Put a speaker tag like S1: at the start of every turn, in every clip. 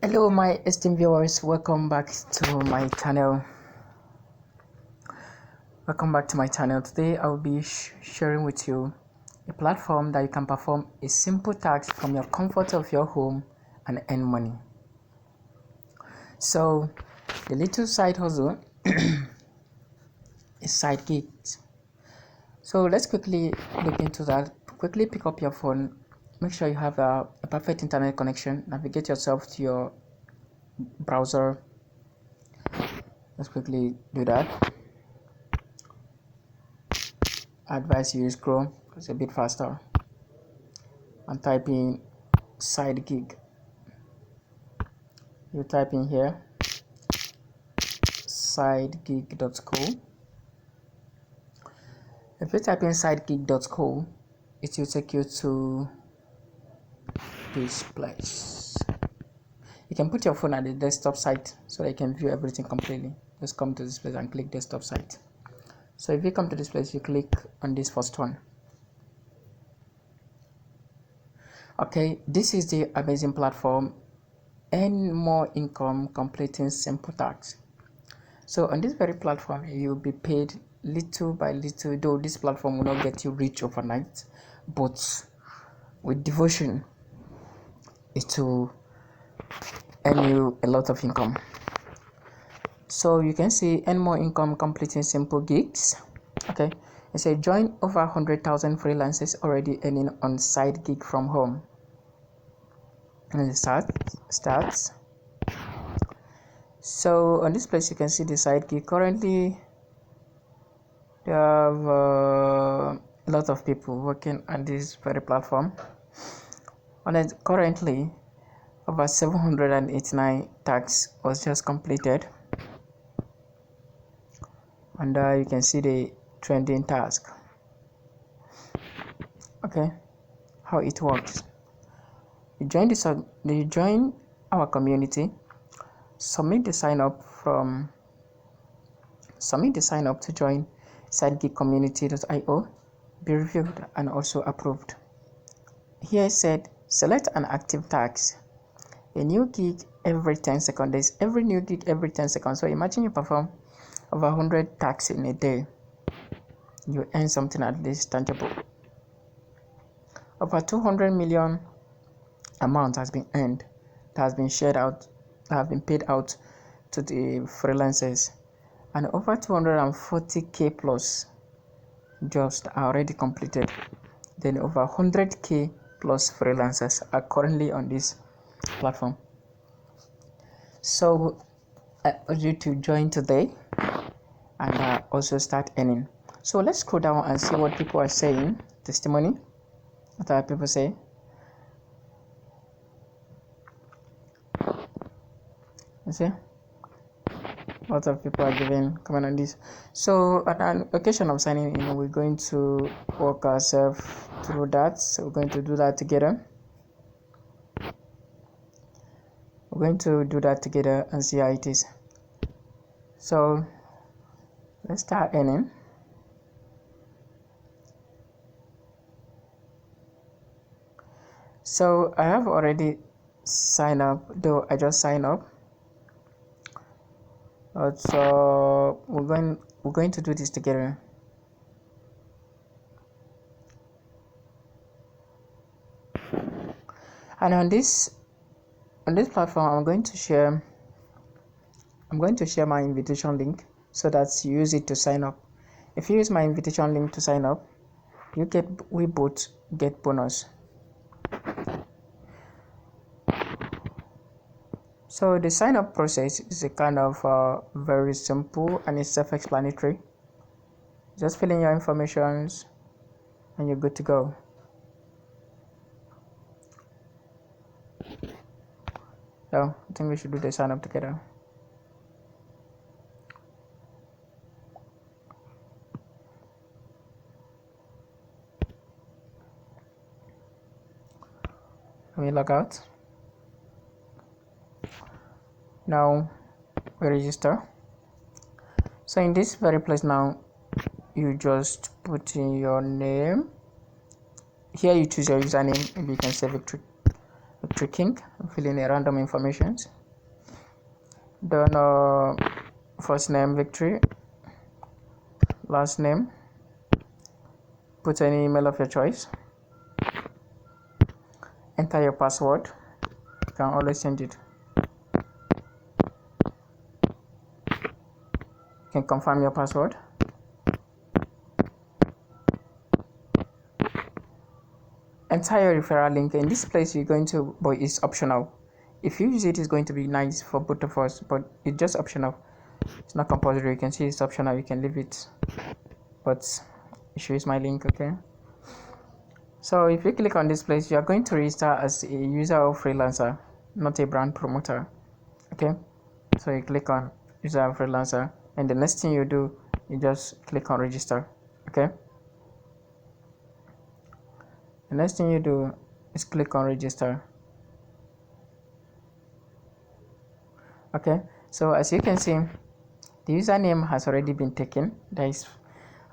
S1: Hello my esteemed viewers, welcome back to my channel. Today I will be sharing with you a platform that you can perform a simple task from your comfort of your home and earn money. So the little side hustle is side gigs. So let's quickly look into that. Quickly pick up your phone, make sure you have a perfect internet connection, navigate yourself to your browser. Let's quickly do that. I advise you use Chrome because it's a bit faster, and type in side gig. You type in here sidegig.co. If you type in sidegig.co, it will take you to this place. You can put your phone at the desktop site so that you can view everything completely. Just come to this place and click desktop site. So if you come to this place, you click on this first one. Okay, this is the amazing platform. Earn more income completing simple tasks. So on this very platform, you'll be paid little by little, though this platform will not get you rich overnight, but with devotion it will earn you a lot of income. So you can see earn more income completing simple gigs. Okay, it says join over 100,000 freelancers already earning on side gig from home. And it starts. So on this place you can see the side gig. Currently they have a lot of people working on this very platform. On it currently over 789 tasks was just completed, and you can see the trending task. Okay, how it works: you join our community, submit the sign up to join sidegigcommunity.io, be reviewed and also approved. Here it said select an active task, a new gig every 10 seconds. There's every new gig every 10 seconds. So imagine you perform over 100 tasks in a day, you earn something at least tangible. Over 200 million amount has been earned, that has been shared out, that have been paid out to the freelancers, and over 240k plus jobs are already completed. Then over 100k plus freelancers are currently on this platform. So I urge you to join today and also start earning. So let's scroll down and see what people are saying. Testimony. What are people saying? You see, a lot of people are giving comment on this. So at an occasion of signing in, we're going to walk ourselves through that. So we're going to do that together. And see how it is. So let's start earning. So I have already signed up, though I just signed up. So we're going to do this together. And on this platform, I'm going to share my invitation link so that you use it to sign up. If you use my invitation link to sign up, we both get bonus. So the sign up process is a kind of very simple and it's self-explanatory. Just fill in your information and you're good to go. So I think we should do the sign up together. Let me log out. Now we register. So in this very place now, you just put in your name. Here you choose your username. Maybe you can say Victory King. Fill in a random information. Then first name Victory, last name, put any email of your choice, enter your password. You can always change it. You can confirm your password. Enter your referral link. In this place you're going to, but it's optional. If you use it, it's going to be nice for both of us, but it's just optional. It's not compulsory. You can see it's optional, you can leave it, but you should use my link. Okay, so if you click on this place, you are going to register as a user or freelancer, not a brand promoter. Okay, so you click on user or freelancer, and the next thing you do, you just click on register. Okay, the next thing you do is click on register. Okay, so as you can see, the username has already been taken. That is,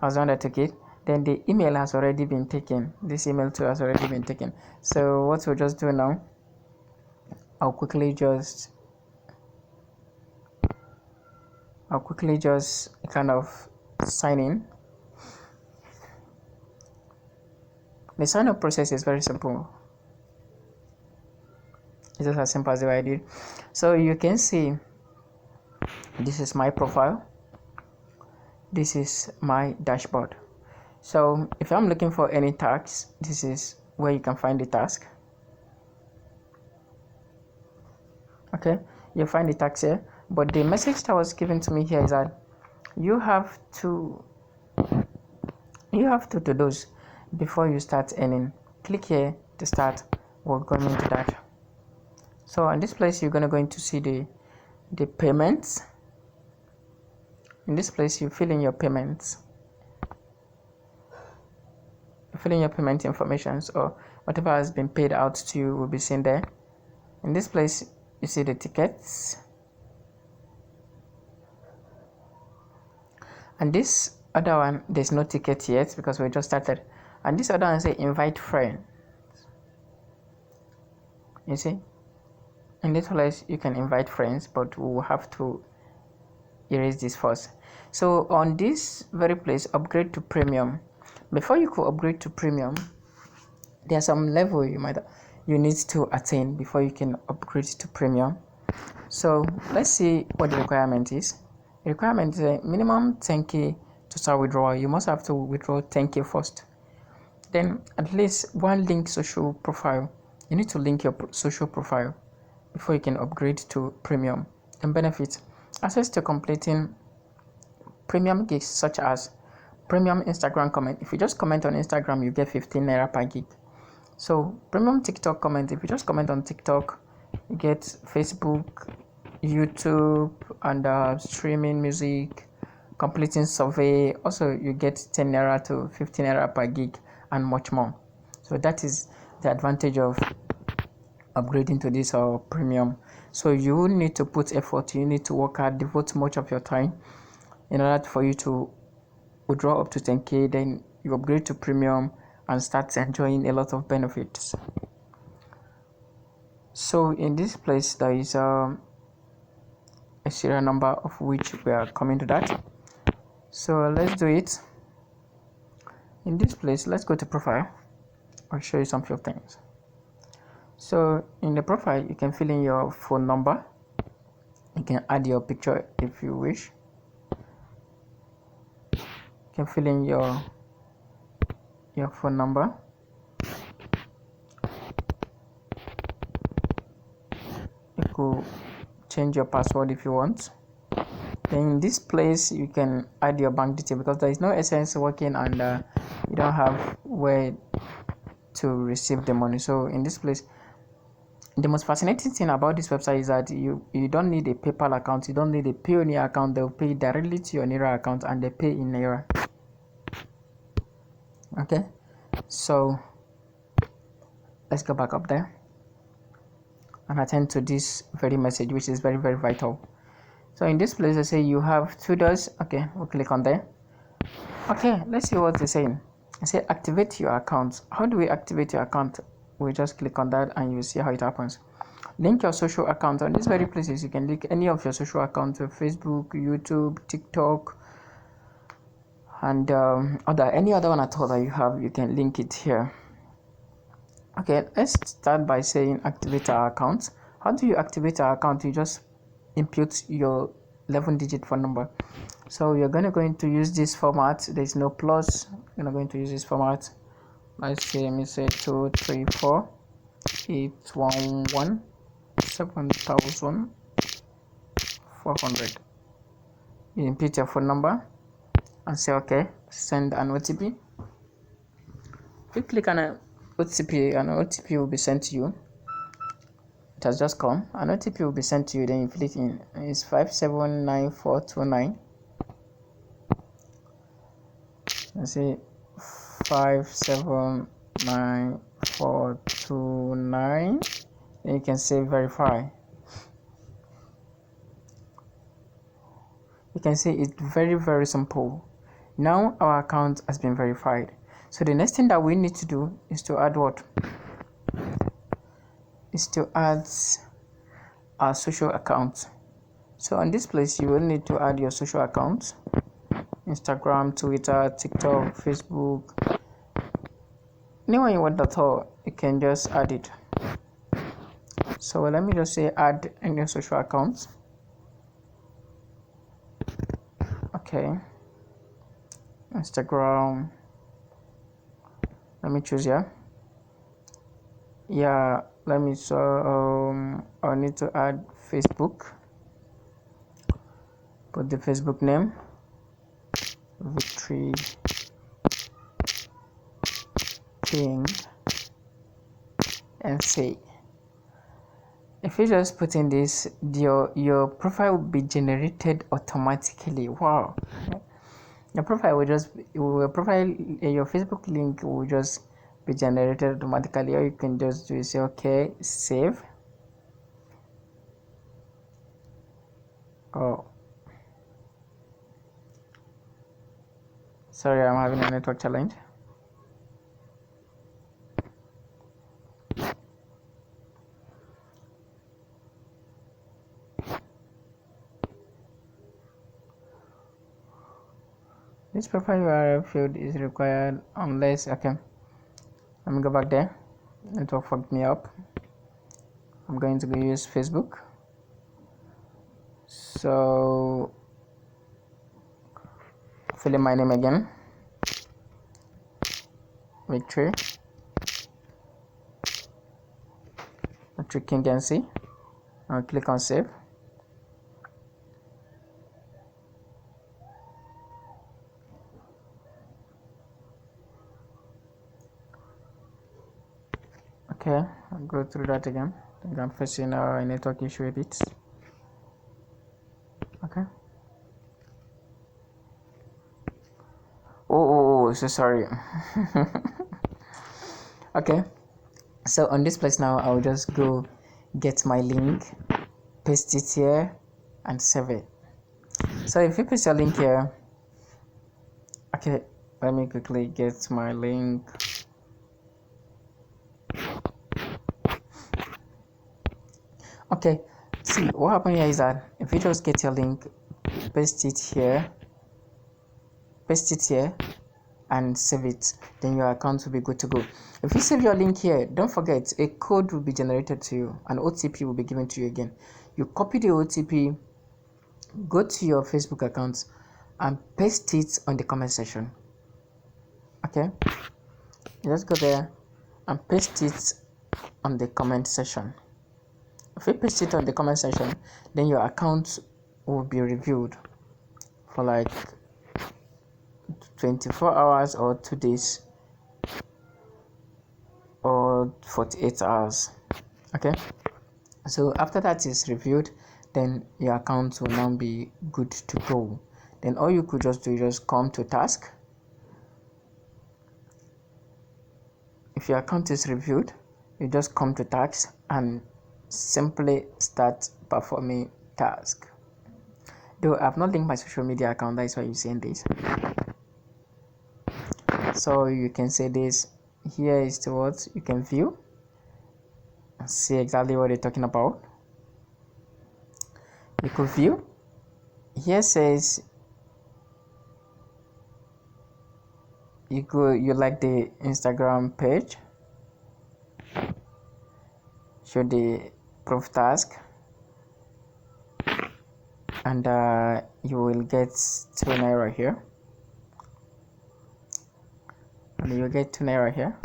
S1: I was the one that took it. Then the email has already been taken. This email too has already been taken. So what we'll just do now, I'll quickly just kind of sign in. The sign up process is very simple. It's just as simple as the way I did. So you can see this is my profile. This is my dashboard. So if I'm looking for any tasks, this is where you can find the task. Okay, you find the task here, but the message that was given to me here is that you have to do those before you start earning. Click here to start. We're going into that. So in this place, you're going to go into see the payments. In this place, you fill in your payments. You fill in your payment information, or whatever has been paid out to you will be seen there. In this place, you see the tickets. And this other one, there's no ticket yet because we just started. And this other one say invite friends. You see, in this place you can invite friends, but we will have to erase this first. So on this very place, upgrade to premium. Before you could upgrade to premium, there's some level you need to attain before you can upgrade to premium. So let's see what the requirement is. The requirement is a minimum 10k to start withdrawal. You must have to withdraw 10k first. Then at least one link social profile. You need to link your social profile before you can upgrade to premium. And benefits: access to completing premium gigs such as premium Instagram comment. If you just comment on Instagram, you get 15 naira per gig. So premium TikTok comment, if you just comment on TikTok, you get Facebook, YouTube, and streaming music. Completing survey, also you get 10 naira to 15 naira per gig, and much more. So that is the advantage of upgrading to this premium. So you need to put effort, you need to work hard, devote much of your time in order for you to withdraw up to 10k. Then you upgrade to premium and start enjoying a lot of benefits. So in this place there is a serial number of which we are coming to that. So let's do it. In this place, let's go to profile. I'll show you some few things. So in the profile, you can fill in your phone number. You can add your picture if you wish. You can fill in your phone number. You could change your password if you want. Then in this place you can add your bank detail, because there is no essence working and you don't have where to receive the money. So in this place, the most fascinating thing about this website is that you don't need a PayPal account, you don't need a Payoneer account. They'll pay directly to your Naira account and they pay in Naira. Okay, so let's go back up there and attend to this very message, which is very, very vital. So in this place, I say you have $2. Okay, we'll click on there. Okay, let's see what they're saying. I say activate your account. How do we activate your account? We just click on that and you see how it happens. Link your social account. On these very places, you can link any of your social accounts: Facebook, YouTube, TikTok, and any other one at all that you have. You can link it here. Okay, let's start by saying activate our account. How do you activate our account? You just input your 11-digit phone number. So you're going to use this format. There's no plus. You're going to use this format. Let's say, let me say 234-811-7400. You input your phone number and say okay, send an OTP. If you click on an OTP will be sent to you. It has just come. An OTP will be sent to you, then you fill it in. It's 579429. Let's see, 579429. Then you can say verify. You can see it's very simple. Now our account has been verified. So the next thing that we need to do is to add what? Is to add our social account. So on this place, you will need to add your social accounts: Instagram, Twitter, TikTok, Facebook. Anyone you want at all, you can just add it. So let me just say add any social accounts. Okay, Instagram. Let me choose here. Yeah, let me I need to add Facebook. Put the Facebook name Victory King and say. If you just put in this, your profile will be generated automatically. Wow, your profile will just your Facebook link will just be generated automatically. Or you can just do is say okay, save. Oh, sorry, I'm having a network challenge. This profile URL field is required unless, okay, let me go back there. Network fucked me up. I'm going to use Facebook. So fill in my name again, Victory King and see. I'll click on save. Okay, I'll go through that again. I think I'm facing a network issue a bit. Okay. Oh, so sorry. Okay, so on this place now, I'll just go get my link, paste it here, and save it. So if you paste your link here, okay, let me quickly get my link. Okay, see what happened here is that if you just get your link, paste it here, and save it, then your account will be good to go. If you save your link here, don't forget a code will be generated to you, an OTP will be given to you again. You copy the OTP, go to your Facebook account, and paste it on the comment section. Okay, just go there and paste it on the comment section. If you paste it on the comment section, then your account will be reviewed for like 24 hours or 2 days or 48 hours. Okay, so after that is reviewed, then your account will now be good to go. Then all you could just do is just come to task. If your account is reviewed, you just come to task and simply start performing task. Though I've not linked my social media account, that's why you're seeing this. So you can say this here is the what you can view. see exactly what they're talking about. You could view. Here says you like the Instagram page, show the proof task, and you will get 2 naira here, and you get 2 naira here.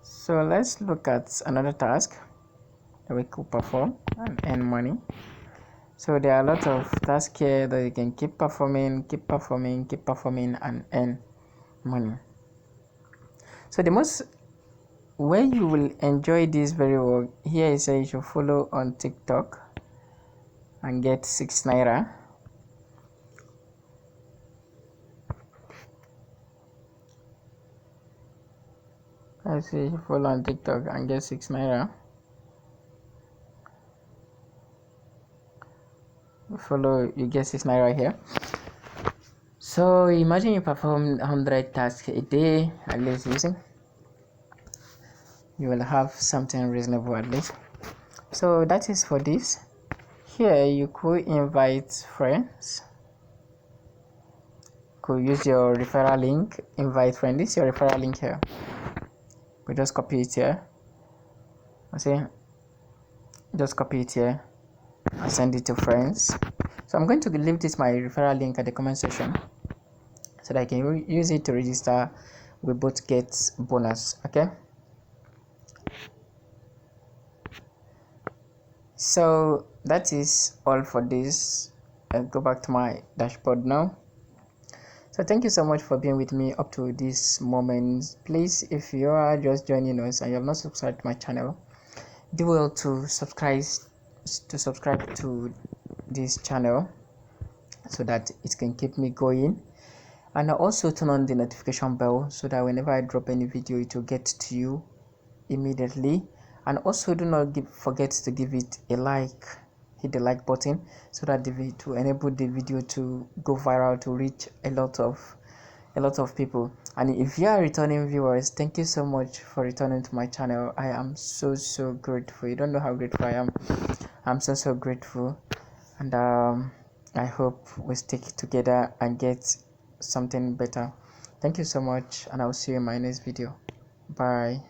S1: So let's look at another task that we could perform and earn money. So there are a lot of tasks here that you can keep performing and earn money. So the most where you will enjoy this very well, here it says you should follow on TikTok and get 6 naira. I say you follow on TikTok and get 6 naira. You follow, you get 6 naira here. So imagine you perform 100 tasks a day at least using, you will have something reasonable at least. So that is for this. Here you could invite friends, could use your referral link, invite friends. This is your referral link here. We just copy it here. See, just copy it here and send it to friends. So I'm going to leave this my referral link at the comment section so that I can use it to register. We both get bonus. Okay, so that is all for this. I'll go back to my dashboard now. So thank you so much for being with me up to this moment. Please, if you are just joining us and you have not subscribed to my channel, do well to subscribe to this channel so that it can keep me going, and also turn on the notification bell so that whenever I drop any video it will get to you immediately. And also do not forget to give it a like, hit the like button so that to enable the video to go viral, to reach a lot of people. And if you are returning viewers, thank you so much for returning to my channel. I am so grateful. You don't know how grateful I am. I'm so grateful, and I hope we stick together and get something better. Thank you so much, and I'll see you in my next video. Bye.